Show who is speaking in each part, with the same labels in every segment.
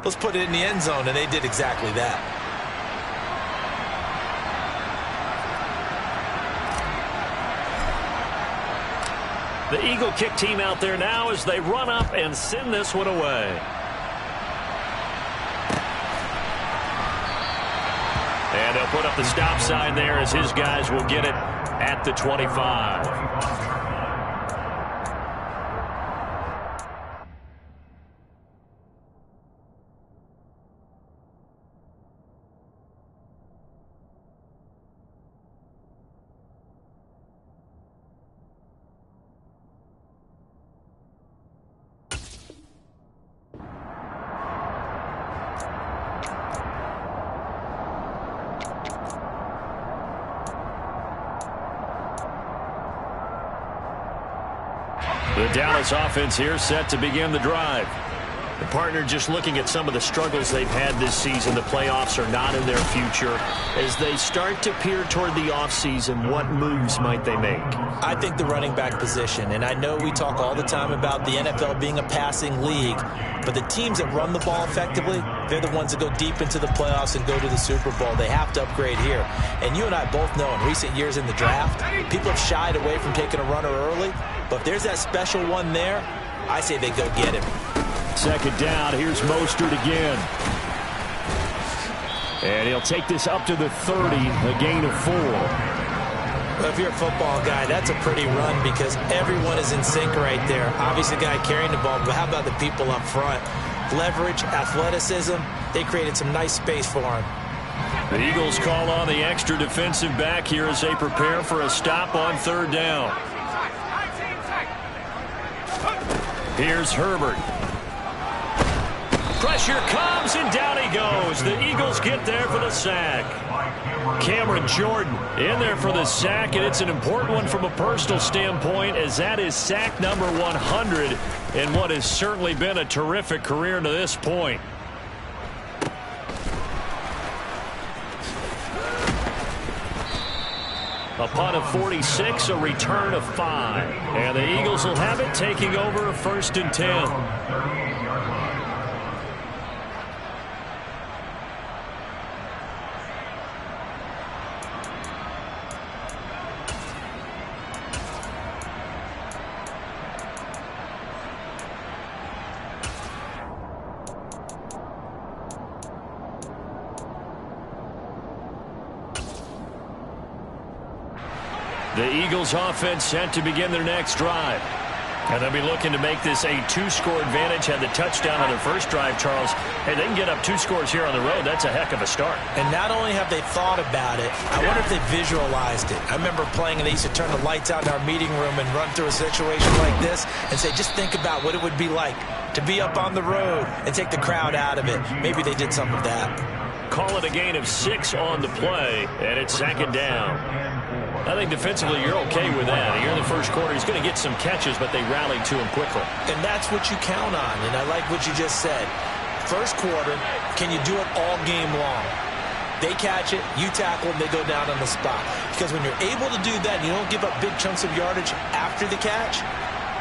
Speaker 1: let's put it in the end zone, and they did exactly that.
Speaker 2: The Eagle kick team out there now as they run up and send this one away. And they'll put up the stop sign there as his guys will get it at the 25. The Dallas offense here set to begin the drive. The partner just looking at some of the struggles they've had this season. The playoffs are not in their future. As they start to peer toward the offseason, what moves might they make?
Speaker 1: I think the running back position, and I know we talk all the time about the NFL being a passing league, but the teams that run the ball effectively, they're the ones that go deep into the playoffs and go to the Super Bowl. They have to upgrade here. And you and I both know in recent years in the draft, people have shied away from taking a runner early, but if there's that special one there, I say they go get him.
Speaker 2: Second down, here's Mostert again. And he'll take this up to the 30, a gain of 4.
Speaker 1: Well, if you're a football guy, that's a pretty run because everyone is in sync right there. Obviously, the guy carrying the ball, but how about the people up front? Leverage, athleticism, they created some nice space for him.
Speaker 2: The Eagles call on the extra defensive back here as they prepare for a stop on third down. Here's Herbert. Pressure comes, and down he goes. The Eagles get there for the sack. Cameron Jordan in there for the sack, and it's an important one from a personal standpoint as that is sack number 100 in what has certainly been a terrific career to this point. A punt of 46, a return of 5. And the Eagles will have it taking over 1st and 10. The Eagles offense set to begin their next drive. And they'll be looking to make this a 2-score advantage. Had the touchdown on their first drive, Charles. Hey, they can get up 2 scores here on the road. That's a heck of a start.
Speaker 1: And not only have they thought about it, I wonder if they visualized it. I remember playing and they used to turn the lights out in our meeting room and run through a situation like this and say, just think about what it would be like to be up on the road and take the crowd out of it. Maybe they did some of that.
Speaker 2: Call it a gain of 6 on the play, and it's 2nd down. I think defensively you're okay with that. Here in the first quarter, he's going to get some catches, but they rallied to him quickly.
Speaker 1: And that's what you count on, and I like what you just said. First quarter, can you do it all game long? They catch it, you tackle them, they go down on the spot. Because when you're able to do that and you don't give up big chunks of yardage after the catch,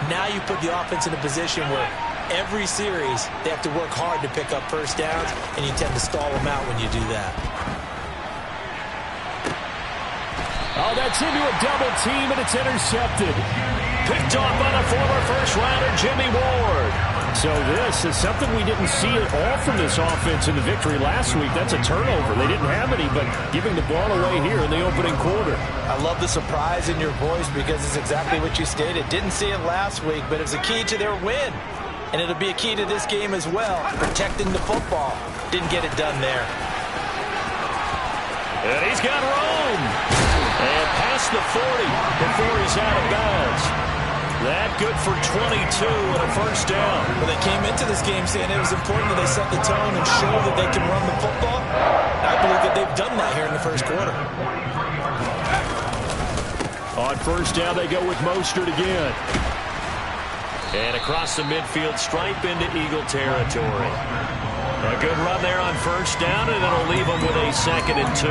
Speaker 1: now you put the offense in a position where every series they have to work hard to pick up first downs, and you tend to stall them out when you do that.
Speaker 2: Oh, that's into a double team, and it's intercepted. Picked off by the former first-rounder, Jimmy Ward. So this is something we didn't see at all from this offense in the victory last week. That's a turnover. They didn't have any, but giving the ball away here in the opening quarter.
Speaker 1: I love the surprise in your voice because it's exactly what you stated. Didn't see it last week, but it was a key to their win. And it'll be a key to this game as well, protecting the football. Didn't get it done there.
Speaker 2: And he's got room. And past the 40 before he's out of bounds. That good for 22 and a first down.
Speaker 1: Well, they came into this game saying it was important that they set the tone and show that they can run the football. I believe that they've done that here in the first quarter.
Speaker 2: On first down, they go with Mostert again. And across the midfield stripe into Eagle territory. A good run there on first down, and it'll leave them with a 2nd and 2.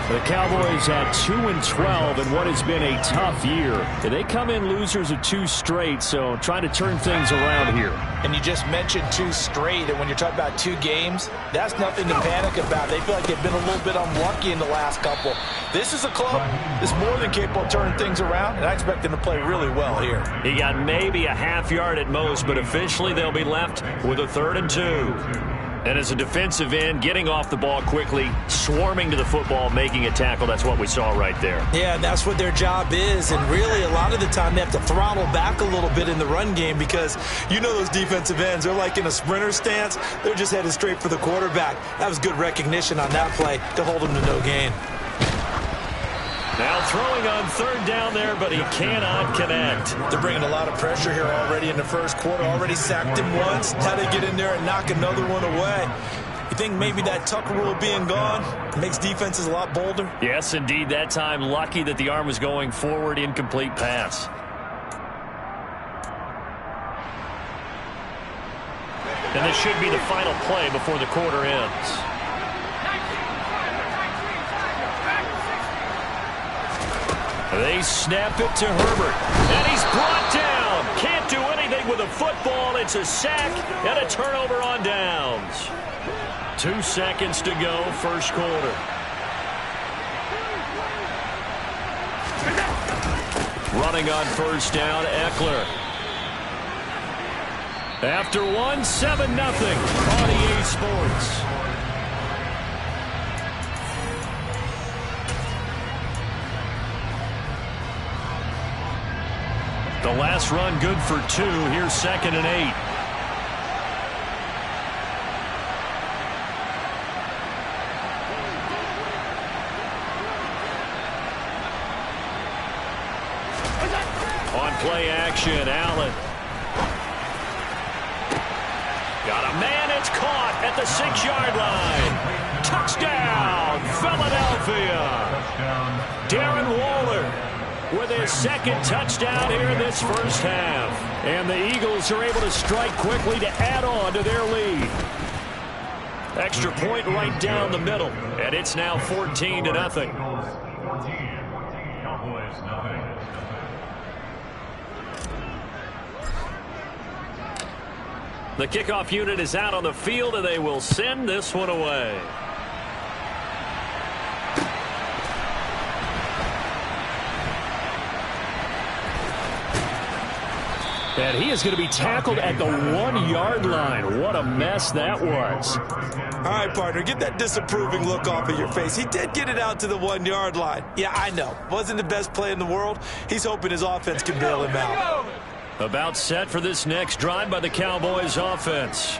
Speaker 2: The Cowboys at 2-12 in what has been a tough year. They come in losers of 2 straight, so trying to turn things around here.
Speaker 1: And you just mentioned 2 straight, and when you're talking about 2 games, that's nothing to panic about. They feel like they've been a little bit unlucky in the last couple. This is a club that's more than capable of turning things around, and I expect them to play really well here.
Speaker 2: He got maybe a half yard at most, but officially they'll be left with a 3rd and 2. And as a defensive end, getting off the ball quickly, swarming to the football, making a tackle, that's what we saw right there.
Speaker 1: Yeah, and that's what their job is. And really, a lot of the time, they have to throttle back a little bit in the run game because you know those defensive ends, they're like in a sprinter stance. They're just headed straight for the quarterback. That was good recognition on that play to hold them to no gain.
Speaker 2: Now throwing on 3rd down there, but he cannot connect.
Speaker 1: They're bringing a lot of pressure here already in the first quarter. Already sacked him once. Now they get in there and knock another one away. You think maybe that Tucker rule being gone makes defenses a lot bolder?
Speaker 2: Yes, indeed. That time, lucky that the arm was going forward, incomplete pass. And this should be the final play before the quarter ends. They snap it to Herbert, and he's brought down. Can't do anything with a football. It's a sack and a turnover on downs. 2 seconds to go, first quarter. Running on first down, Eckler. After 1, 7-0 on EA Sports. The last run good for 2. Here's 2nd and 8. On play action, Allen. Got a man, it's caught at the 6-yard line. Touchdown, Philadelphia. Darren Waller with his 2nd touchdown here in this first half. And the Eagles are able to strike quickly to add on to their lead. Extra point right down the middle. And it's now 14-0. The kickoff unit is out on the field, and they will send this one away. And he is going to be tackled at the 1-yard line. What a mess that was.
Speaker 1: All right, partner, get that disapproving look off of your face. He did get it out to the 1-yard line. Yeah, I know. Wasn't the best play in the world. He's hoping his offense can bail him out.
Speaker 2: About set for this next drive by the Cowboys offense.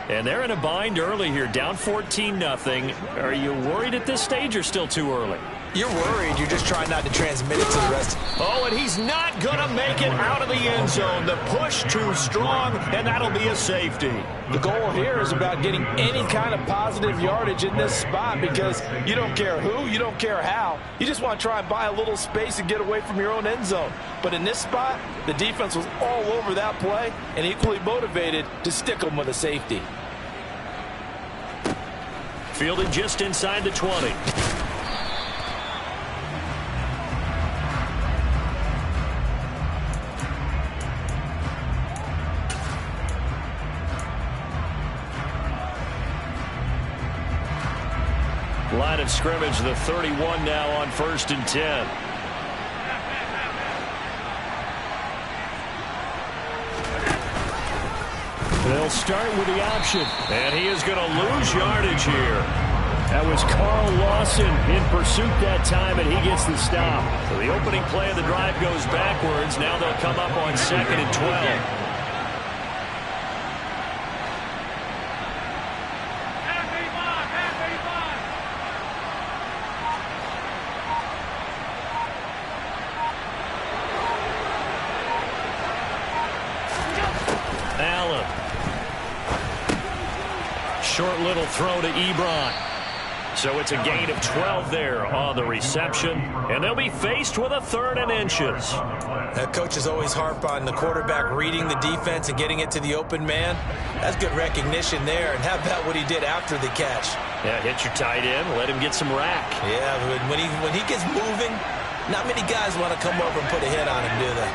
Speaker 2: And they're in a bind early here, down 14-0. Are you worried at this stage or still too early?
Speaker 1: You're worried. You're just trying not to transmit it to the rest.
Speaker 2: Oh, and he's not going to make it out of the end zone. The push too strong, and that'll be a safety.
Speaker 1: The goal here is about getting any kind of positive yardage in this spot because you don't care who, you don't care how. You just want to try and buy a little space and get away from your own end zone. But in this spot, the defense was all over that play and equally motivated to stick them with a safety.
Speaker 2: Fielded just inside the 20. Line of scrimmage, the 31 now on 1st and 10. They'll start with the option, and he is going to lose yardage here. That was Carl Lawson in pursuit that time, and he gets the stop. So the opening play of the drive goes backwards. Now they'll come up on 2nd and 12. Short little throw to Ebron. So it's a gain of 12 there on the reception, and they'll be faced with a 3rd and inches.
Speaker 1: That coach is always harp on the quarterback reading the defense and getting it to the open man. That's good recognition there. And how about what he did after the catch?
Speaker 2: Yeah, hit your tight end, let him get some rack.
Speaker 1: Yeah, when he gets moving, not many guys want to come over and put a hit on him, do they?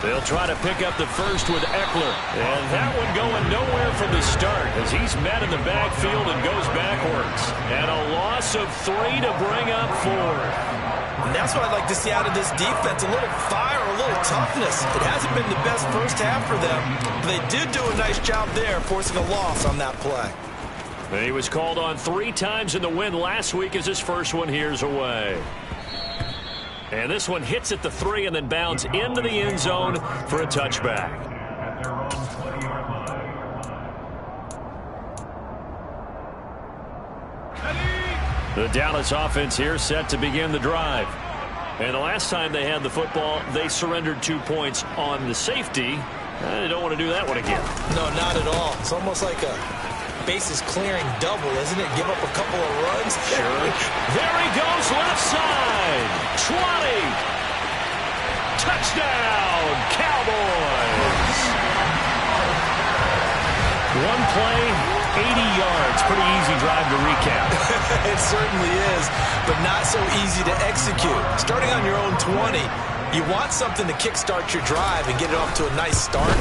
Speaker 2: They'll try to pick up the first with Eckler. And that one going nowhere from the start as he's met in the backfield and goes backwards. And a loss of 3 to bring up 4.
Speaker 1: And that's what I'd like to see out of this defense. A little fire, a little toughness. It hasn't been the best first half for them, but they did do a nice job there, forcing a loss on that play.
Speaker 2: He was called on 3 times in the win last week as his first one here's away. And this one hits at the 3 and then bounds into the end zone for a touchback. The Dallas offense here set to begin the drive. And the last time they had the football, they surrendered 2 points on the safety. They don't want to do that one again.
Speaker 1: No, not at all. It's almost like a bases clearing double, isn't it? Give up a couple of runs.
Speaker 2: Sure. There he goes, left side. 20. Touchdown, Cowboys. One play, 80 yards. Pretty easy drive to recap.
Speaker 1: It certainly is, but not so easy to execute. Starting on your own 20, you want something to kickstart your drive and get it off to a nice start.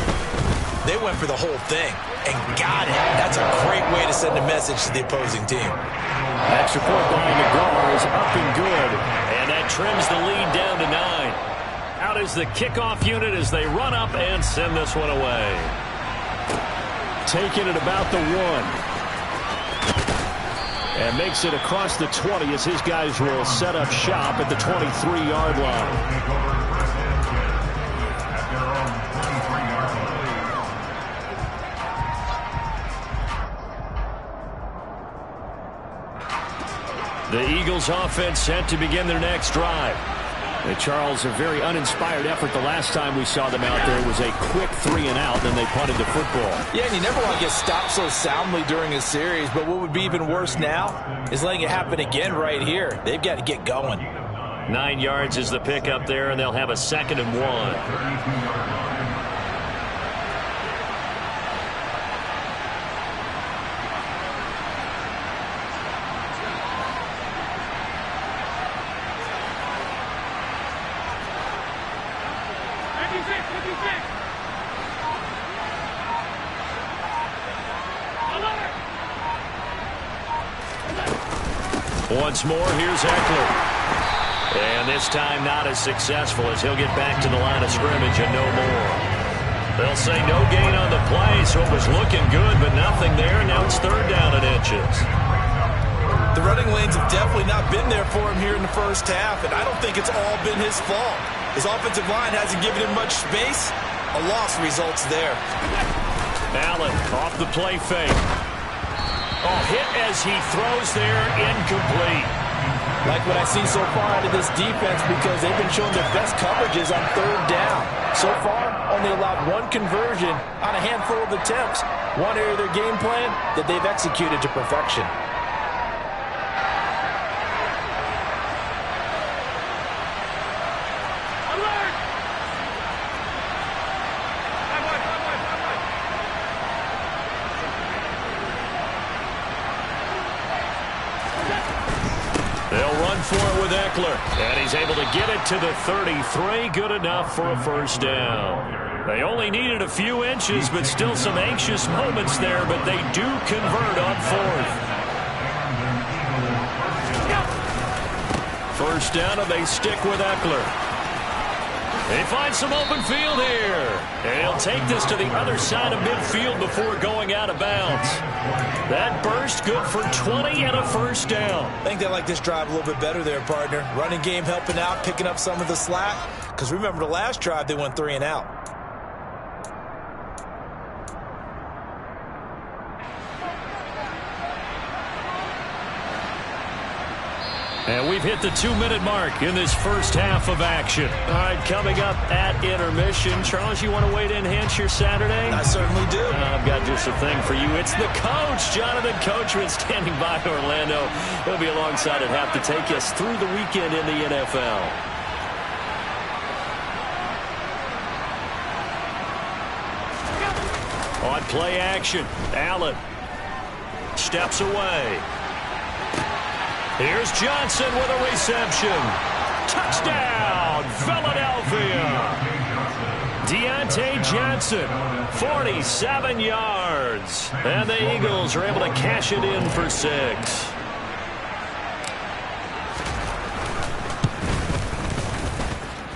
Speaker 1: They went for the whole thing and got it. That's a great way to send a message to the opposing team.
Speaker 2: Extra point by Nagar is up and good, and that trims the lead down to 9. Out is the kickoff unit as they run up and send this one away. Taking it about the 1. And makes it across the 20 as his guys will set up shop at the 23-yard line. The Eagles offense set to begin their next drive. And Charles, a very uninspired effort the last time we saw them out there. It was a quick 3 and out, then they punted the football.
Speaker 1: Yeah, and you never want to get stopped so soundly during a series, but what would be even worse now is letting it happen again right here. They've got to get going.
Speaker 2: 9 yards is the pickup there, and they'll have a 2nd and 1. Once more, here's Eckler. And this time not as successful as he'll get back to the line of scrimmage and no more. They'll say no gain on the play, so it was looking good, but nothing there. Now it's 3rd down and inches.
Speaker 1: The running lanes have definitely not been there for him here in the first half, and I don't think it's all been his fault. His offensive line hasn't given him much space. A loss results there.
Speaker 2: Allen off the play fake. Oh, hit as he throws there, incomplete.
Speaker 1: Like what I've seen so far out of this defense because they've been showing their best coverages on 3rd down. So far, only allowed 1 conversion on a handful of attempts. One area of their game plan that they've executed to perfection.
Speaker 2: For it with Eckler, and he's able to get it to the 33. Good enough for a first down. They only needed a few inches, but still some anxious moments there, but they do convert on 4th. First down, and they stick with Eckler. They find some open field here, and he'll take this to the other side of midfield before going out of bounds. That burst good for 20 and a first down.
Speaker 1: I think they like this drive a little bit better there, partner. Running game helping out, picking up some of the slack. Because remember the last drive, they went 3 and out.
Speaker 2: And we've hit the 2-minute mark in this first half of action. All right, coming up at intermission. Charles, you want to wait to enhance your Saturday?
Speaker 1: I certainly do.
Speaker 2: I've got just a thing for you. It's the coach, Jonathan Coachman, standing by Orlando. He'll be alongside at half to take us through the weekend in the NFL. On play action, Allen steps away. Here's Johnson with a reception. Touchdown, Philadelphia. Deontay Johnson, 47 yards. And the Eagles are able to cash it in for 6.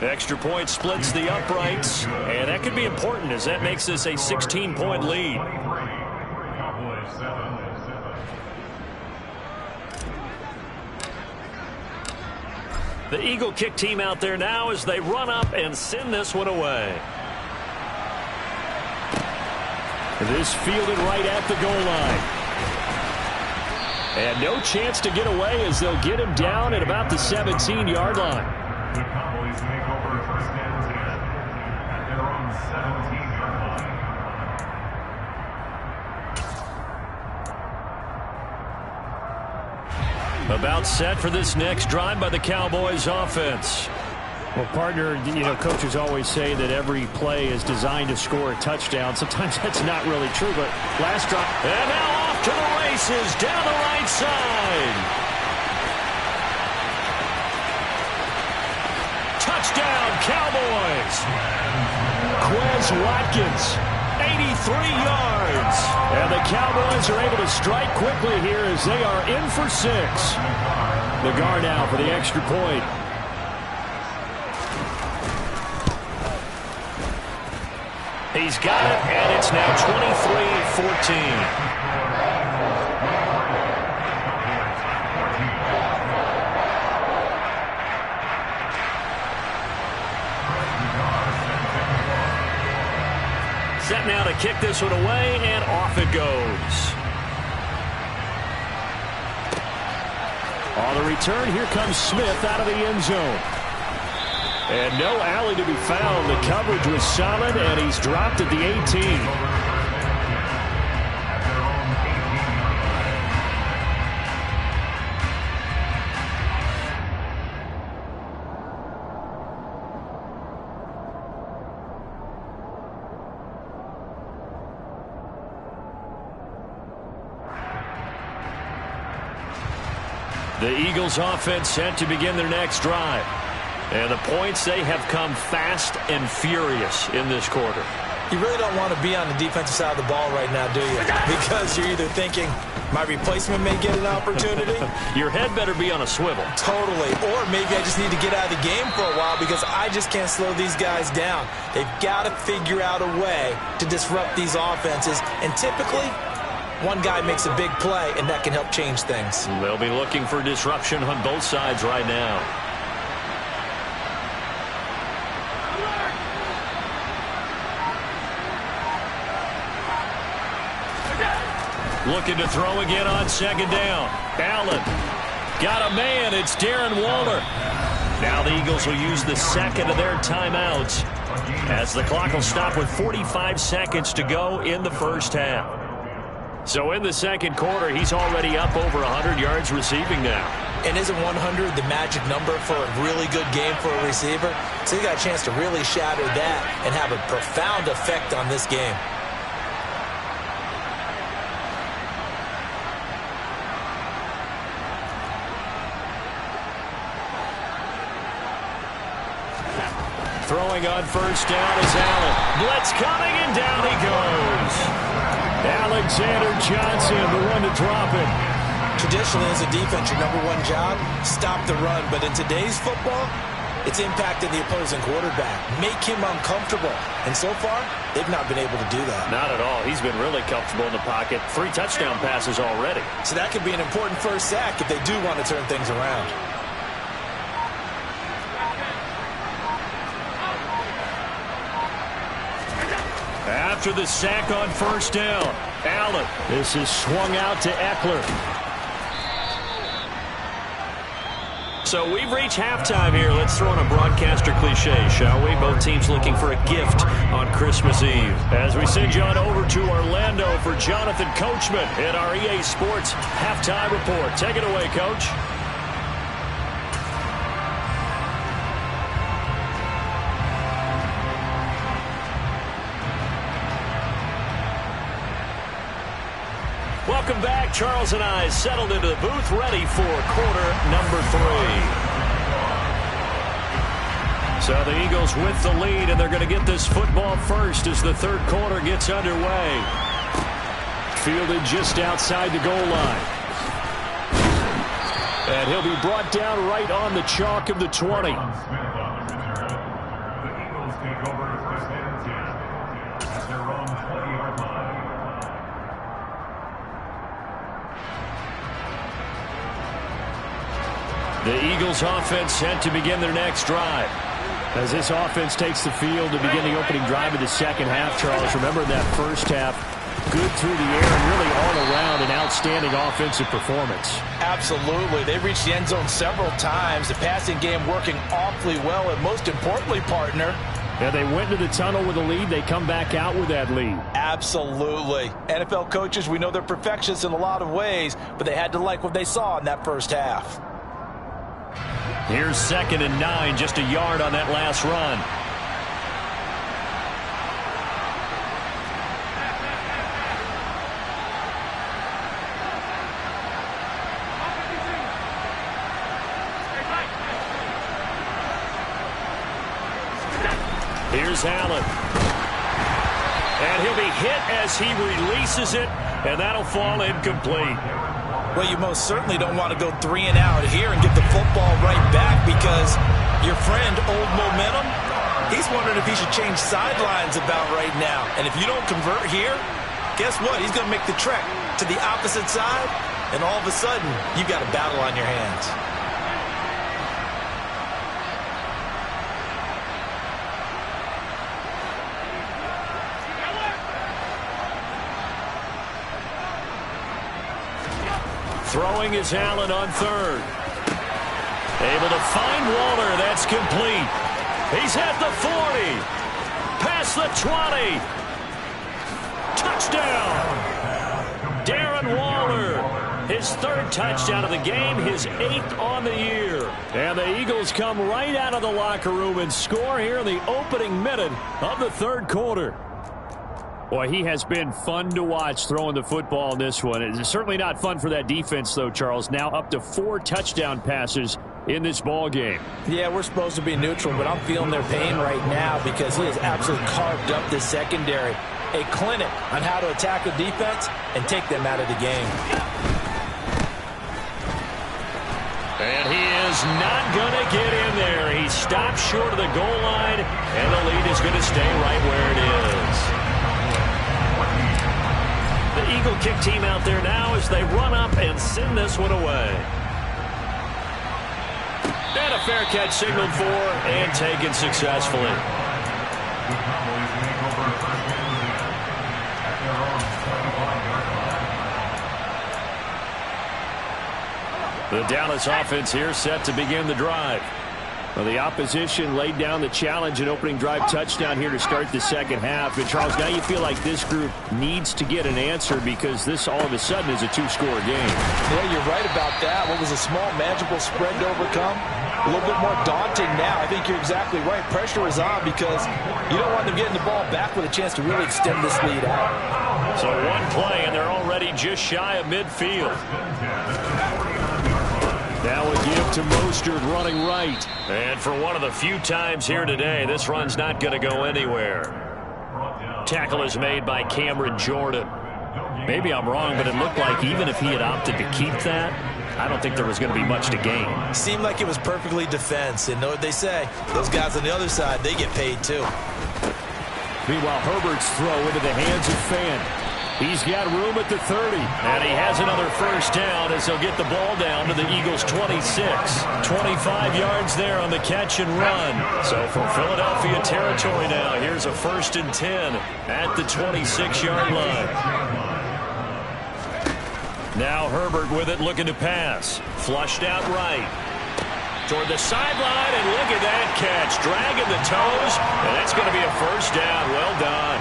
Speaker 2: Extra point splits the uprights, and that could be important as that makes this a 16-point lead. The Eagle kick team out there now as they run up and send this one away. This fielded right at the goal line. And no chance to get away as they'll get him down at about the 17-yard line.
Speaker 3: The Cowboys make over first and 10 at their own 17-yard line.
Speaker 2: About set for this next drive by the Cowboys offense.
Speaker 4: Well, partner, coaches always say that every play is designed to score a touchdown. Sometimes that's not really true, but last drive.
Speaker 2: And now off to the races down the right side. Touchdown, Cowboys. Quez Watkins, 83 yards. And the Cowboys are able to strike quickly here as they are in for 6. The guard now for the extra point. He's got it, and it's now 23-14. Set now to kick this one away, and off it goes. On the return, here comes Smith out of the end zone. And no alley to be found. The coverage was solid, and he's dropped at the 18. The Eagles offense set to begin their next drive. And the points, they have come fast and furious in this quarter.
Speaker 1: You really don't want to be on the defensive side of the ball right now, do you? Because you're either thinking, my replacement may get an opportunity.
Speaker 2: Your head better be on a swivel.
Speaker 1: Totally. Or maybe I just need to get out of the game for a while because I just can't slow these guys down. They've got to figure out a way to disrupt these offenses. And typically, one guy makes a big play, and that can help change things.
Speaker 2: They'll be looking for disruption on both sides right now. Looking to throw again on second down. Allen got a man. It's Darren Waller. Now the Eagles will use the second of their timeouts as the clock will stop with 45 seconds to go in the first half. So in the second quarter, he's already up over 100 yards receiving now.
Speaker 1: And isn't 100 the magic number for a really good game for a receiver? So he got a chance to really shatter that and have a profound effect on this game.
Speaker 2: Throwing on first down is Allen. Blitz coming, and down he goes. Alexander Johnson, the one to drop it.
Speaker 1: Traditionally, as a defense, your number one job, stop the run. But in today's football, it's impacting the opposing quarterback. Make him uncomfortable. And so far, they've not been able to do that.
Speaker 2: Not at all. He's been really comfortable in the pocket. 3 touchdown passes already.
Speaker 1: So that could be an important first sack if they do want to turn things around.
Speaker 2: After the sack on first down, Allen. This is swung out to Eckler. So we've reached halftime here. Let's throw in a broadcaster cliche, shall we? Both teams looking for a gift on Christmas Eve. As we send you on over to Orlando for Jonathan Coachman in our EA Sports Halftime Report. Take it away, Coach. Welcome back. Charles and I settled into the booth, ready for quarter number 3. So the Eagles with the lead, and they're going to get this football first as the third quarter gets underway. Fielded just outside the goal line. And he'll be brought down right on the chalk of the 20.
Speaker 3: The Eagles take over first and 10 at their own 20-yard line.
Speaker 2: The Eagles offense set to begin their next drive.
Speaker 4: As this offense takes the field to begin the opening drive of the second half, Charles, remember that first half, good through the air and really all around an outstanding offensive performance.
Speaker 1: Absolutely. They reached the end zone several times. The passing game working awfully well, and most importantly, partner,
Speaker 4: Yeah, they went to the tunnel with a lead. They come back out with that lead.
Speaker 1: absolutely. NFL coaches, we know they're perfectionists in a lot of ways, but they had to like what they saw in that first half.
Speaker 2: Here's 2nd and 9, just a yard on that last run. Here's Allen. And he'll be hit as he releases it, and that'll fall incomplete.
Speaker 1: Well, you most certainly don't want to go 3 and out here and get the football right back, because your friend, Old Momentum, he's wondering if he should change sidelines about right now. And if you don't convert here, guess what? He's going to make the trek to the opposite side, and all of a sudden, you've got a battle on your hands.
Speaker 2: Throwing is Allen on 3rd. Able to find Waller. That's complete. He's at the 40. Past the 20. Touchdown. Darren Waller. His 3rd touchdown of the game. His 8th on the year. And the Eagles come right out of the locker room and score here in the opening minute of the 3rd quarter.
Speaker 4: Boy, he has been fun to watch throwing the football in this one. It's certainly not fun for that defense, though, Charles. Now up to 4 touchdown passes in this ball game.
Speaker 1: Yeah, we're supposed to be neutral, but I'm feeling their pain right now because he has absolutely carved up this secondary. A clinic on how to attack a defense and take them out of the game.
Speaker 2: And he is not going to get in there. He stopped short of the goal line, and the lead is going to stay right where it is. The Eagle kick team out there now as they run up and send this one away. And a fair catch signaled for and taken successfully.
Speaker 3: The Cowboys take over first and 10 at their own 25-yard line.
Speaker 2: The Dallas offense here set to begin the drive.
Speaker 4: Well, the opposition laid down the challenge and opening drive touchdown here to start the second half. And, Charles, now you feel like this group needs to get an answer because this all of a sudden is a 2-score game.
Speaker 1: Yeah, you're right about that. What was a small, manageable spread to overcome? A little bit more daunting now. I think you're exactly right. Pressure is on because you don't want them getting the ball back with a chance to really extend this lead out.
Speaker 2: So one play, and they're already just shy of midfield.
Speaker 4: Now a give to Mostert running right.
Speaker 2: And for one of the few times here today, this run's not going to go anywhere. Tackle is made by Cameron Jordan. Maybe I'm wrong, but it looked like even if he had opted to keep that, I don't think there was going to be much to gain.
Speaker 1: Seemed like it was perfectly defense. And know what they say? Those guys on the other side, they get paid too.
Speaker 4: Meanwhile, Herbert's throw into the hands of Fan. He's got room at the 30.
Speaker 2: And he has another first down as he'll get the ball down to the Eagles' 26. 25 yards there on the catch and run. So from Philadelphia territory now, here's a 1st and 10 at the 26-yard line. Now Herbert with it, looking to pass. Flushed out right. Toward the sideline, and look at that catch. Dragging the toes, and that's going to be a first down. Well done.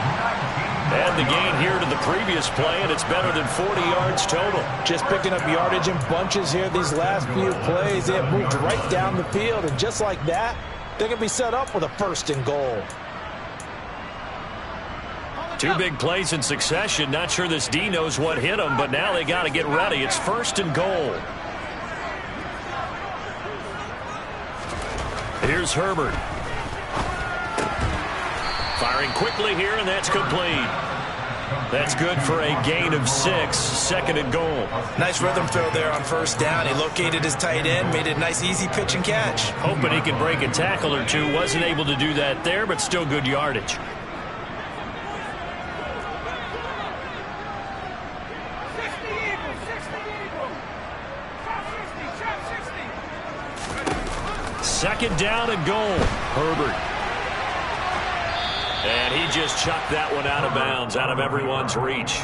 Speaker 2: And the gain here to the previous play, and it's better than 40 yards total.
Speaker 1: Just picking up yardage in bunches here these last few plays. They have moved right down the field, and just like that, they're going to be set up with a first and goal.
Speaker 2: Two big plays in succession. Not sure this D knows what hit them, but now they got to get ready. It's first and goal. Here's Herbert. Firing quickly here, and that's complete. That's good for a gain of 6, second and goal.
Speaker 1: Nice rhythm throw there on first down. He located his tight end, made it a nice easy pitch and catch.
Speaker 2: Hoping he can break a tackle or two. Wasn't able to do that there, but still good yardage. Second down and goal. Herbert. And he just chucked that one out of bounds, out of everyone's reach.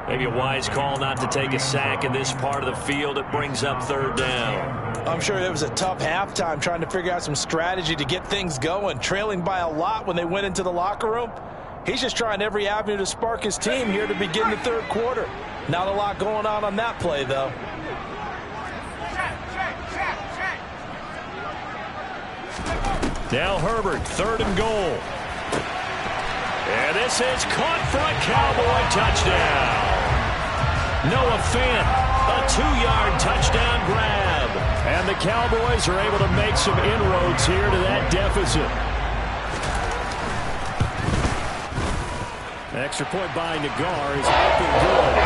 Speaker 2: Maybe a wise call not to take a sack in this part of the field. It brings up third down.
Speaker 1: I'm sure it was a tough halftime trying to figure out some strategy to get things going, trailing by a lot when they went into the locker room. He's just trying every avenue to spark his team here to begin the third quarter. Not a lot going on that play, though.
Speaker 2: Now Herbert, third and goal. And this is caught for a Cowboy touchdown. Noah Fant, a 2-yard touchdown grab. And the Cowboys are able to make some inroads here to that deficit. The extra point by Nagar is up and good.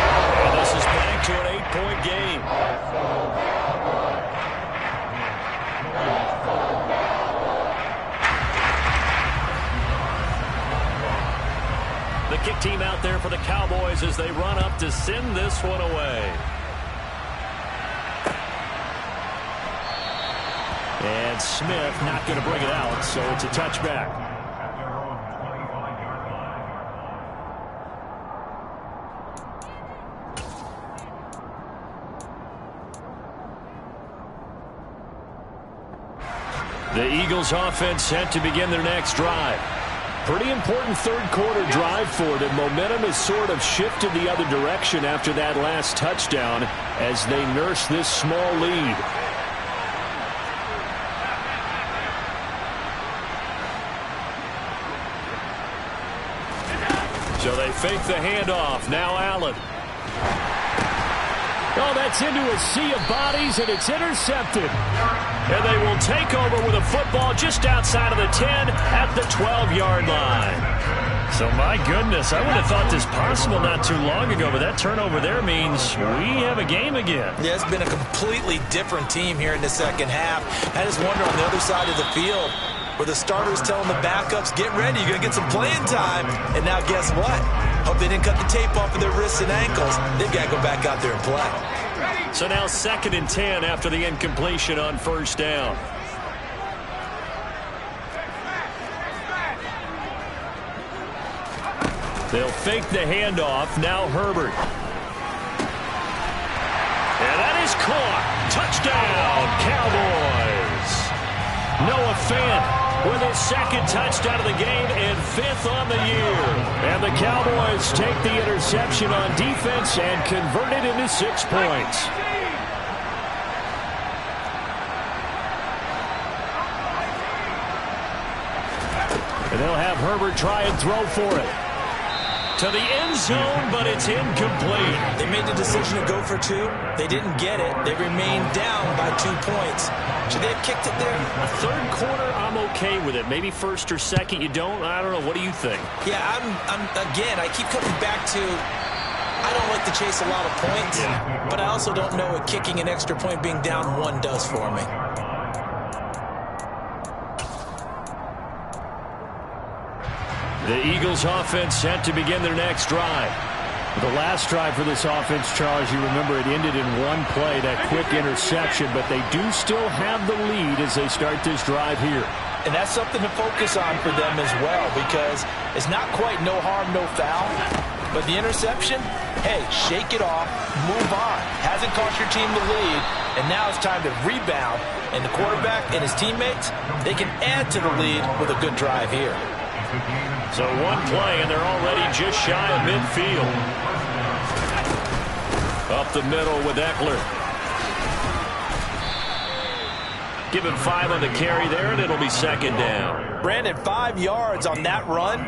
Speaker 2: And this is back to an 8-point game. The kick team out there for the Cowboys as they run up to send this one away. And Smith not going to bring it out, so it's a touchback. The Eagles offense set to begin their next drive. Pretty important third quarter drive for them. Momentum has sort of shifted the other direction after that last touchdown as they nurse this small lead. So they fake the handoff. Now Allen. Oh, that's into a sea of bodies, and it's intercepted. And they will take over with a football just outside of the 10 at the 12-yard line. So, my goodness, I would have thought this possible not too long ago, but that turnover there means we have a game again.
Speaker 1: Yeah, it's been a completely different team here in the second half. I just wonder on the other side of the field where the starters telling the backups, get ready, you're going to get some playing time. And now guess what? Hope they didn't cut the tape off of their wrists and ankles. They've got to go back out there and play.
Speaker 2: So now 2nd and 10 after the incompletion on first down. They'll fake the handoff. Now Herbert. And that is caught. Touchdown, Cowboys. Noah Fant with his 2nd touchdown of the game and 5th on the year. And the Cowboys take the interception on defense and convert it into 6 points. And they'll have Herbert try and throw for it. To the end zone, but it's incomplete.
Speaker 1: They made the decision to go for 2. They didn't get it. They remained down by 2 points. Should they have kicked it there?
Speaker 2: A third quarter, I'm okay with it. Maybe first or second, you don't. I don't know. What do you think?
Speaker 1: Yeah, again, I keep coming back to I don't like to chase a lot of points, but I also don't know what kicking an extra point being down 1 does for me.
Speaker 2: The Eagles offense set to begin their next drive.
Speaker 4: The last drive for this offense, Charles, you remember it ended in 1 play, that quick interception, but they do still have the lead as they start this drive here.
Speaker 1: And that's something to focus on for them as well, because it's not quite no harm, no foul, but the interception, hey, shake it off, move on. Hasn't cost your team the lead, and now it's time to rebound. And the quarterback and his teammates, they can add to the lead with a good drive here.
Speaker 2: So one play, and they're already just shy of midfield. Up the middle with Eckler. Give him 5 on the carry there, and it'll be second down.
Speaker 1: Brandon, 5 yards on that run.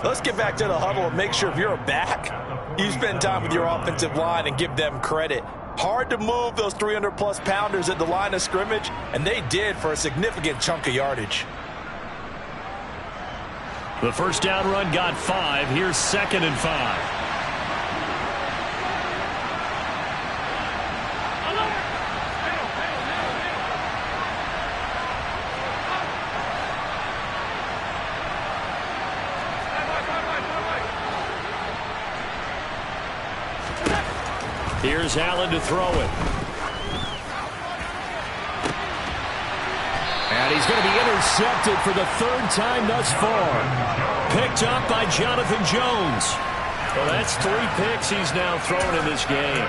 Speaker 1: Let's get back to the huddle and make sure if you're a back, you spend time with your offensive line and give them credit. Hard to move those 300-plus pounders at the line of scrimmage, and they did for a significant chunk of yardage.
Speaker 2: The first down run got 5. Here's 2nd and 5. Here's Allen to throw it. And he's going to be intercepted for the 3rd time thus far. Picked up by Jonathan Jones. Well, that's 3 picks he's now thrown in this game.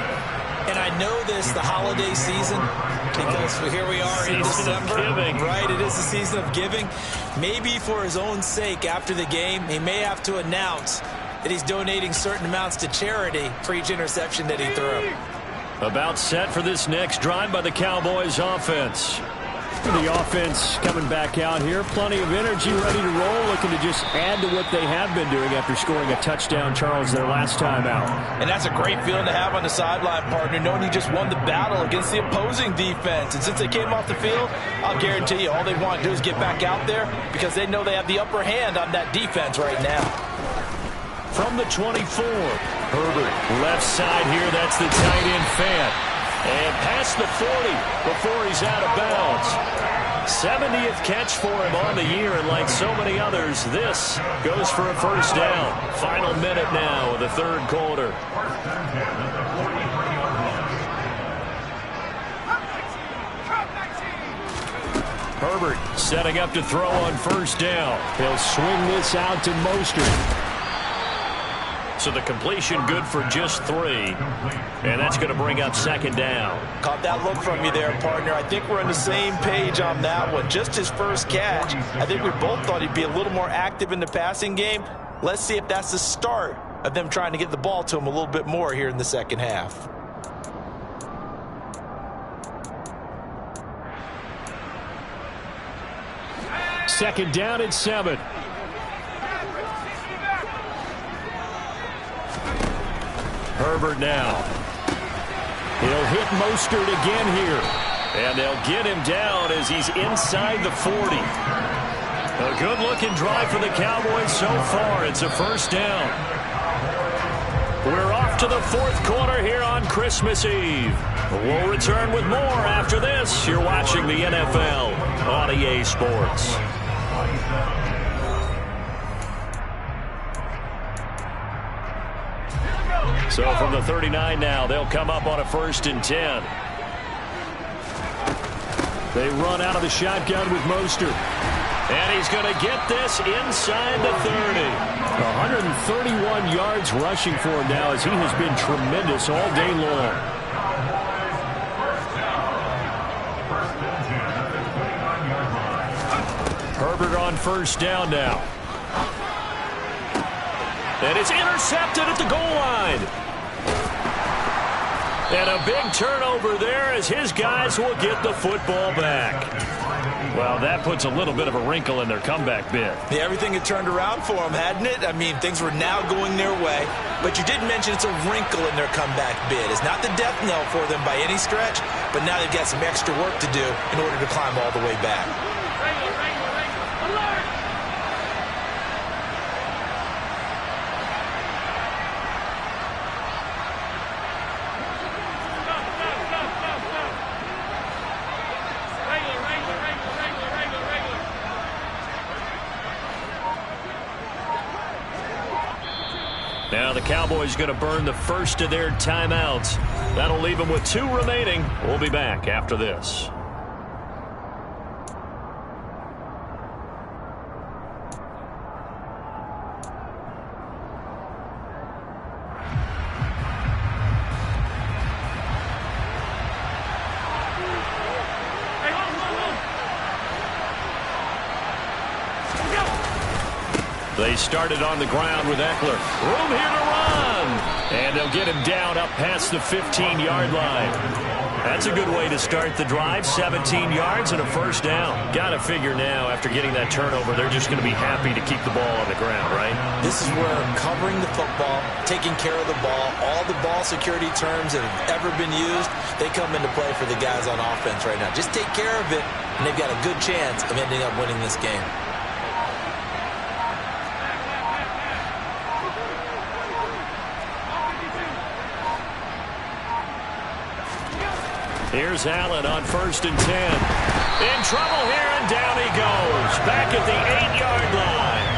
Speaker 1: And I know this, the holiday season, because here we are in December. Right, it is the season of giving. Maybe for his own sake after the game, he may have to announce that he's donating certain amounts to charity for each interception that he threw.
Speaker 2: About set for this next drive by the Cowboys offense.
Speaker 4: The offense coming back out here. Plenty of energy, ready to roll, looking to just add to what they have been doing after scoring a touchdown, Charles, their last time out.
Speaker 1: And that's a great feeling to have on the sideline, partner, knowing you just won the battle against the opposing defense. And since they came off the field, I'll guarantee you all they want to do is get back out there because they know they have the upper hand on that defense right now.
Speaker 2: From the 24, Herbert. Left side here, that's the tight end Fant. And past the 40 before he's out of bounds. 70th catch for him on the year, and like so many others, this goes for a first down. Final minute now of the 3rd quarter. Herbert setting up to throw on 1st down.
Speaker 4: He'll swing this out to Mostert.
Speaker 2: So the completion good for just 3. And that's going to bring up 2nd down.
Speaker 1: Caught that look from you there, partner. I think we're on the same page on that one. Just his first catch. I think we both thought he'd be a little more active in the passing game. Let's see if that's the start of them trying to get the ball to him a little bit more here in the second half.
Speaker 2: Second down at 7. Herbert now. He'll hit Mostert again here. And they'll get him down as he's inside the 40. A good-looking drive for the Cowboys so far. It's a first down. We're off to the 4th quarter here on Christmas Eve. We'll return with more after this. You're watching the NFL on EA Sports. So from the 39 now, they'll come up on a 1st and 10. They run out of the shotgun with Mostert. And he's going to get this inside the 30.
Speaker 4: 131 yards rushing for him now as he has been tremendous all day long.
Speaker 2: Herbert on 1st down now. And it's intercepted at the goal line. And a big turnover there as his guys will get the football back. Well, that puts a little bit of a wrinkle in their comeback bid.
Speaker 1: Yeah, everything had turned around for them, hadn't it? I mean, things were now going their way. But you did mention it's a wrinkle in their comeback bid. It's not the death knell for them by any stretch, but now they've got some extra work to do in order to climb all the way back.
Speaker 2: Now the Cowboys going to burn the first of their timeouts. That'll leave them with 2 remaining. We'll be back after this. They started on the ground with Eckler. Room here to run. And they'll get him down up past the 15-yard line. That's a good way to start the drive. 17 yards and a first down. Got to figure now, after getting that turnover, they're just going to be happy to keep the ball on the ground, right?
Speaker 1: This is where covering the football, taking care of the ball, all the ball security terms that have ever been used, they come into play for the guys on offense right now. Just take care of it, and they've got a good chance of ending up winning this game.
Speaker 2: Here's Allen on 1st and 10. In trouble here, and down he goes. Back at the 8-yard line.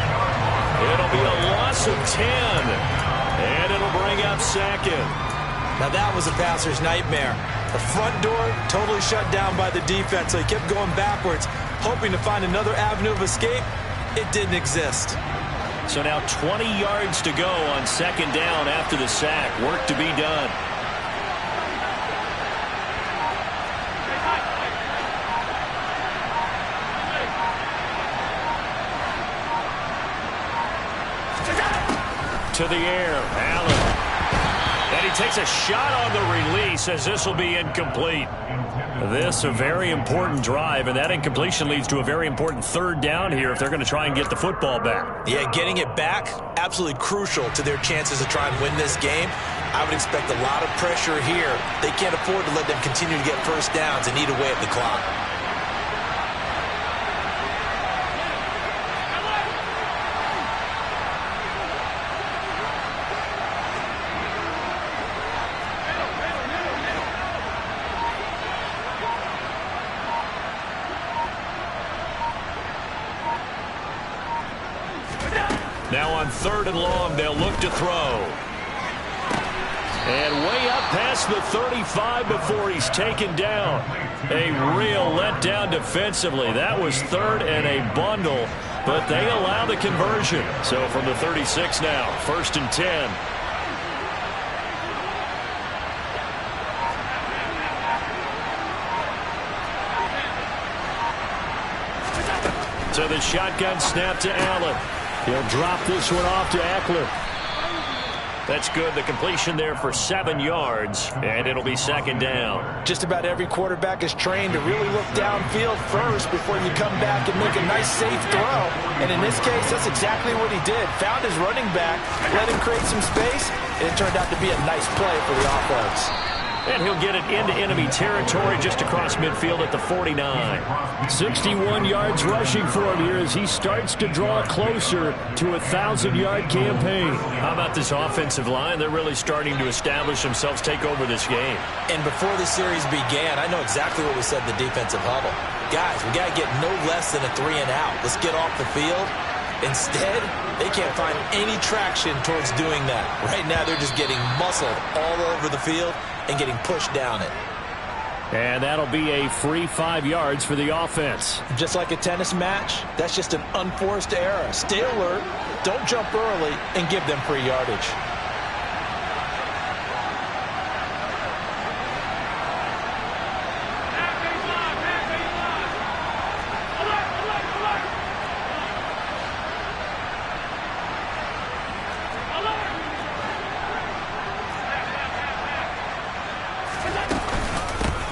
Speaker 2: It'll be a loss of 10. And it'll bring up 2nd.
Speaker 1: Now that was a passer's nightmare. The front door totally shut down by the defense, so he kept going backwards, hoping to find another avenue of escape. It didn't exist.
Speaker 2: So now 20 yards to go on 2nd down after the sack. Work to be done. To the air, Allen. And he takes a shot on the release as this will be incomplete. This a very important drive, and that incompletion leads to a very important 3rd down here if they're going to try and get the football back.
Speaker 1: Yeah, getting it back, absolutely crucial to their chances to try and win this game. I would expect a lot of pressure here. They can't afford to let them continue to get first downs and eat away at the clock.
Speaker 2: Now on 3rd and long, they'll look to throw. And way up past the 35 before he's taken down. A real letdown defensively. That was 3rd and a bundle, but they allow the conversion. So from the 36 now, 1st and 10. To the shotgun snap to Allen. He'll drop this one off to Eckler. That's good. The completion there for 7 yards, and it'll be 2nd down.
Speaker 1: Just about every quarterback is trained to really look downfield first before you come back and make a nice, safe throw. And in this case, that's exactly what he did. Found his running back, let him create some space, and it turned out to be a nice play for the offense.
Speaker 2: And he'll get it into enemy territory just across midfield at the 49.
Speaker 4: 61 yards rushing for him here as he starts to draw closer to a 1,000-yard campaign.
Speaker 2: How about this offensive line? They're really starting to establish themselves, take over this game.
Speaker 1: And before the series began, I know exactly what we said in the defensive huddle. Guys, we got to get no less than a 3 and out. Let's get off the field. Instead, they can't find any traction towards doing that. Right now, they're just getting muscled all over the field and getting pushed down it.
Speaker 4: And that'll be a free 5 yards for the offense.
Speaker 1: Just like a tennis match, that's just an unforced error. Stay alert, don't jump early, and give them free yardage.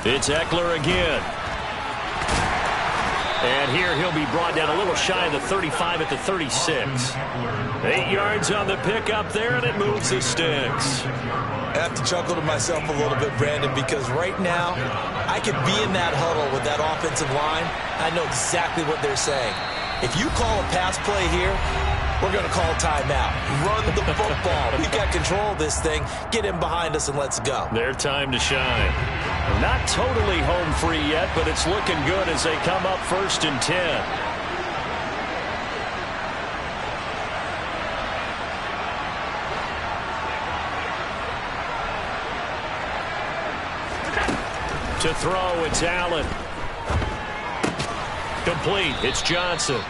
Speaker 2: It's Eckler again. And here he'll be brought down a little shy of the 35 at the 36. 8 yards on the pickup there, and it moves the sticks.
Speaker 1: I have to chuckle to myself a little bit, Brandon, because right now I could be in that huddle with that offensive line. I know exactly what they're saying. If you call a pass play here, we're going to call timeout. Run the football. We've got control of this thing. Get in behind us and let's go.
Speaker 2: Their time to shine. Not totally home free yet, but it's looking good as they come up 1st and 10. To throw, it's Allen. Complete, it's Johnson.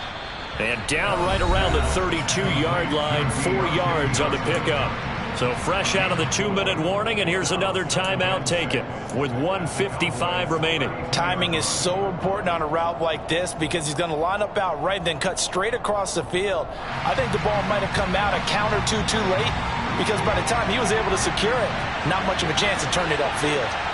Speaker 2: And down right around the 32-yard line, 4 yards on the pickup. So fresh out of the 2-minute warning, and here's another timeout taken with 1:55 remaining.
Speaker 1: Timing is so important on a route like this because he's going to line up out right and then cut straight across the field. I think the ball might have come out a count or two too late because by the time he was able to secure it, not much of a chance to turn it upfield.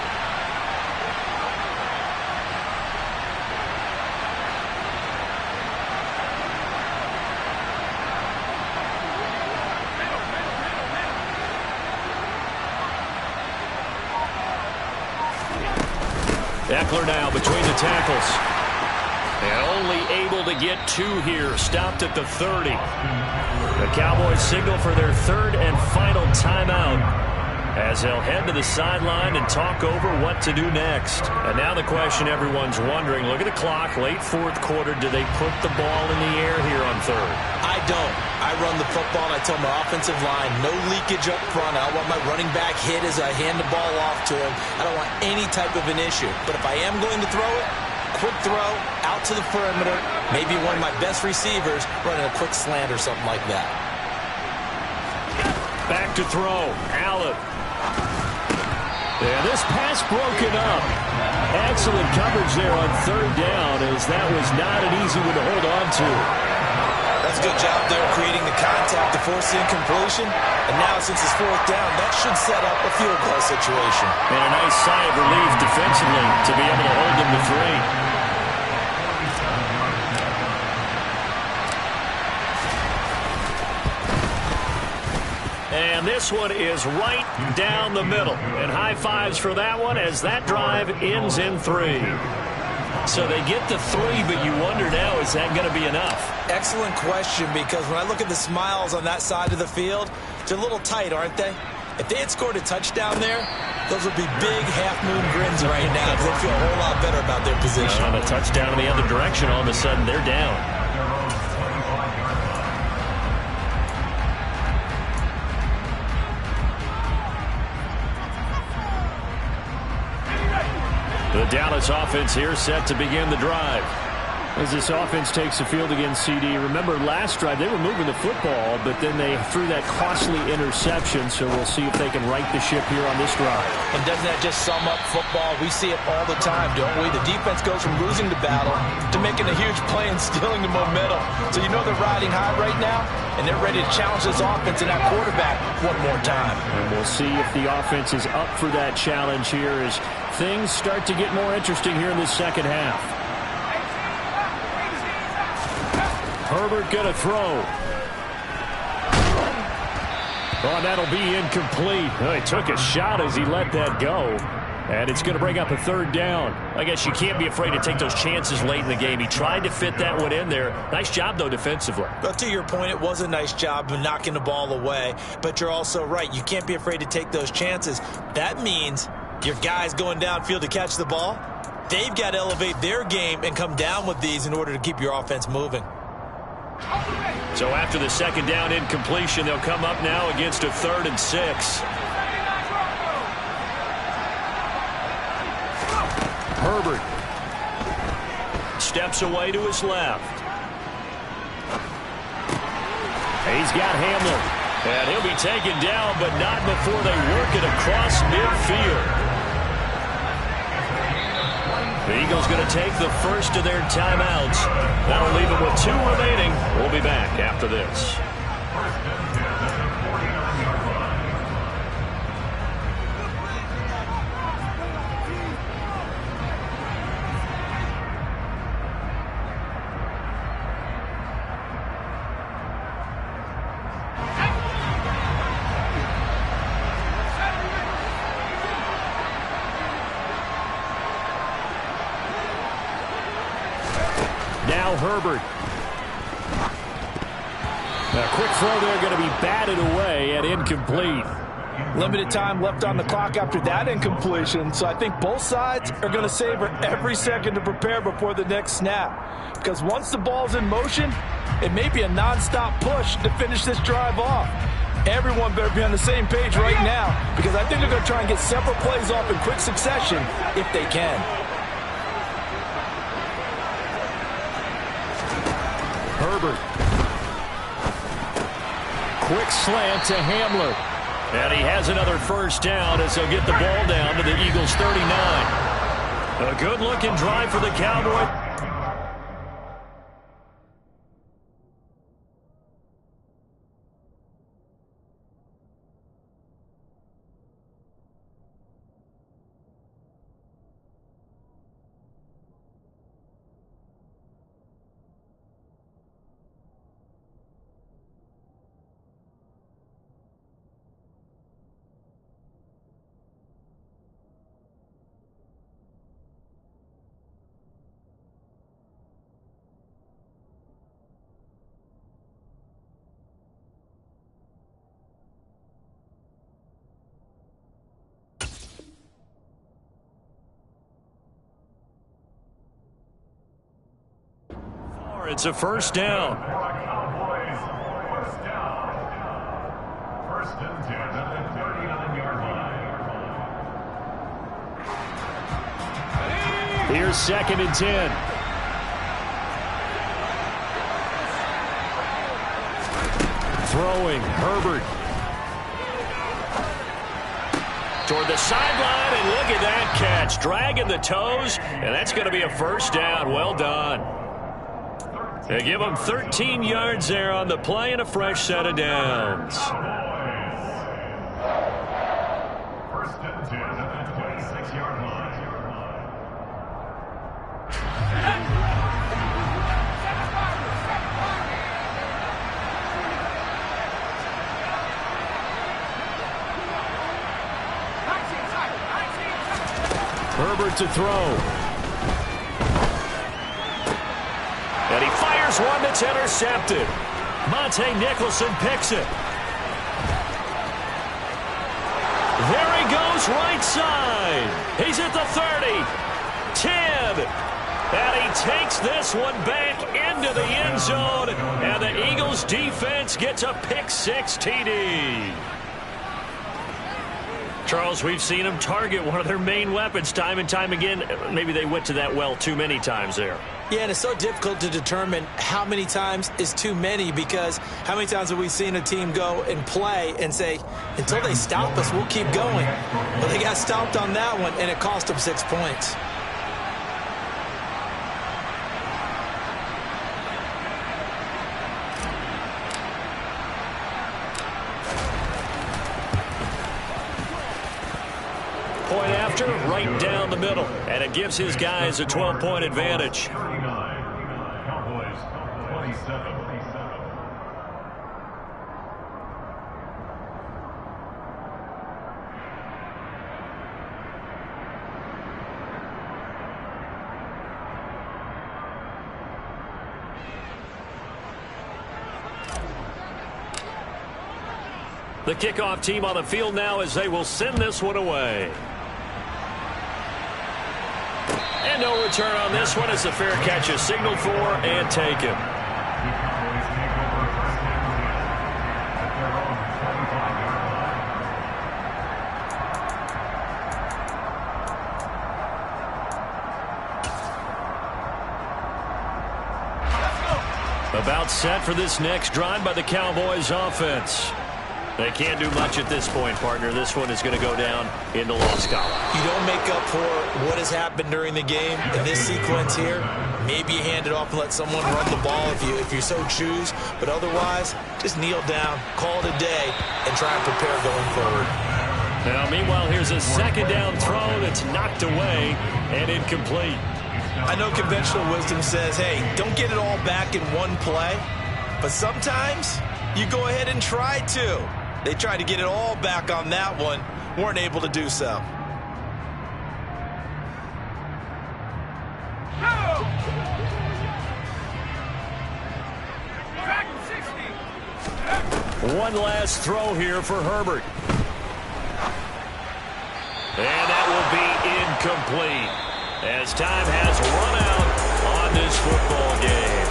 Speaker 2: Eckler now between the tackles. And only able to get 2 here. Stopped at the 30. The Cowboys signal for their 3rd and final timeout as they'll head to the sideline and talk over what to do next. And now the question everyone's wondering, look at the clock, late 4th quarter, do they put the ball in the air here on 3rd?
Speaker 1: I don't. I run the football and I tell my offensive line, no leakage up front. I don't want my running back hit as I hand the ball off to him. I don't want any type of an issue. But if I am going to throw it, quick throw, out to the perimeter, maybe one of my best receivers running a quick slant or something like that.
Speaker 2: Back to throw. Allen. And this pass broken up. Excellent coverage there on 3rd down as that was not an easy one to hold on to.
Speaker 1: That's a good job there creating the contact to force the incompletion. And now since it's 4th down, that should set up a field goal situation.
Speaker 2: And a nice sigh of relief defensively to be able to hold them to 3. And this one is right down the middle. And high fives for that one as that drive ends in 3. So they get the 3, but you wonder now, is that going to be enough?
Speaker 1: Excellent question, because when I look at the smiles on that side of the field, they're a little tight, aren't they? If they had scored a touchdown there, those would be big half-moon grins right now because they feel a whole lot better about their position.
Speaker 2: On a touchdown in the other direction, all of a sudden they're down. The Dallas offense here set to begin the drive. As this offense takes the field against CD, remember last drive they were moving the football, but then they threw that costly interception, so we'll see if they can right the ship here on this drive.
Speaker 1: And doesn't that just sum up football? We see it all the time, don't we? The defense goes from losing the battle to making a huge play and stealing the momentum. So you know they're riding high right now, and they're ready to challenge this offense and that quarterback one more time.
Speaker 2: And we'll see if the offense is up for that challenge here as things start to get more interesting here in the second half. Herbert gonna throw. Oh, that'll be incomplete. Oh, he took a shot as he let that go. And it's going to bring up a 3rd down. I guess you can't be afraid to take those chances late in the game. He tried to fit that one in there. Nice job, though, defensively.
Speaker 1: But to your point, it was a nice job of knocking the ball away. But you're also right. You can't be afraid to take those chances. That means your guys going downfield to catch the ball, they've got to elevate their game and come down with these in order to keep your offense moving.
Speaker 2: So after the 2nd down incompletion, they'll come up now against a 3rd and 6. Herbert steps away to his left. He's got Hamler. And he'll be taken down, but not before they work it across midfield. The Eagles going to take the first of their timeouts. That'll leave them with 2 remaining. We'll be back after this. Now Herbert. A quick throw there going to be batted away and incomplete.
Speaker 1: Limited time left on the clock after that incompletion, so I think both sides are going to savor every second to prepare before the next snap. Because once the ball's in motion, it may be a non-stop push to finish this drive off. Everyone better be on the same page right now because I think they're going to try and get several plays off in quick succession if they can.
Speaker 2: Herbert. Quick slant to Hamler. And he has another first down as they'll get the ball down to the Eagles' 39. A good-looking drive for the Cowboys. It's a first down.
Speaker 3: Cowboys, first down. First and 10 at the 39-yard line.
Speaker 2: Here's second and 10. Throwing, Herbert. Toward the sideline, and look at that catch. Dragging the toes, and that's going to be a first down. Well done. They give them 13 yards there on the play and a fresh set of downs.
Speaker 3: First and 10 at the 26-yard line.
Speaker 2: Herbert to throw. And he fires one that's intercepted. Monte Nicholson picks it. There he goes, right side. He's at the 30, 10. And he takes this one back into the end zone. And the Eagles defense gets a pick-six TD. Charles, we've seen them target one of their main weapons time and time again. Maybe they went to that well too many times there.
Speaker 1: Yeah, and it's so difficult to determine how many times is too many, because how many times have we seen a team go and play and say, until they stop us, we'll keep going. But they got stopped on that one, and it cost them 6 points.
Speaker 2: Point after, right down the middle. And it gives his guys a 12-point advantage.
Speaker 3: 39. Cowboys, 27.
Speaker 2: The kickoff team on the field now as they will send this one away. And no return on this one as the fair catch is signaled for and taken.
Speaker 3: The Cowboys take over first and 10 at their own 25-yard line.
Speaker 2: About set for this next drive by the Cowboys offense. They can't do much at this point, partner. This one is going to go down in the loss column.
Speaker 1: You don't make up for what has happened during the game in this sequence here. Maybe you hand it off and let someone run the ball if you so choose. But otherwise, just kneel down, call it a day, and try and prepare going forward.
Speaker 2: Now, meanwhile, here's a second down throw that's knocked away and incomplete.
Speaker 1: I know conventional wisdom says, hey, don't get it all back in one play. But sometimes you go ahead and try to. They tried to get it all back on that one, weren't able to do so.
Speaker 2: One last throw here for Herbert. And that will be incomplete as time has run out on this football game.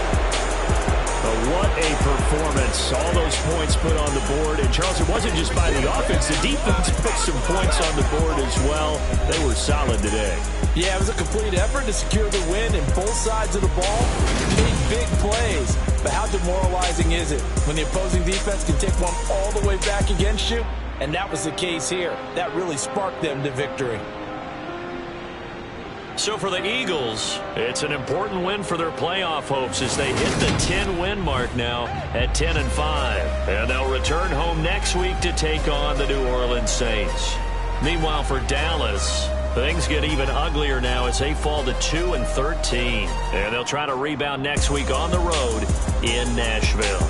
Speaker 2: But what a performance. All those points put on the board. And, Charles, it wasn't just by the offense. The defense put some points on the board as well. They were solid today.
Speaker 1: Yeah, it was a complete effort to secure the win in both sides of the ball. Big plays. But how demoralizing is it when the opposing defense can take one all the way back against you And that was the case here. That really sparked them to victory.
Speaker 2: So for the Eagles, it's an important win for their playoff hopes as they hit the 10-win mark now at 10-5. And they'll return home next week to take on the New Orleans Saints. Meanwhile, for Dallas, things get even uglier now as they fall to 2-13. And they'll try to rebound next week on the road in Nashville.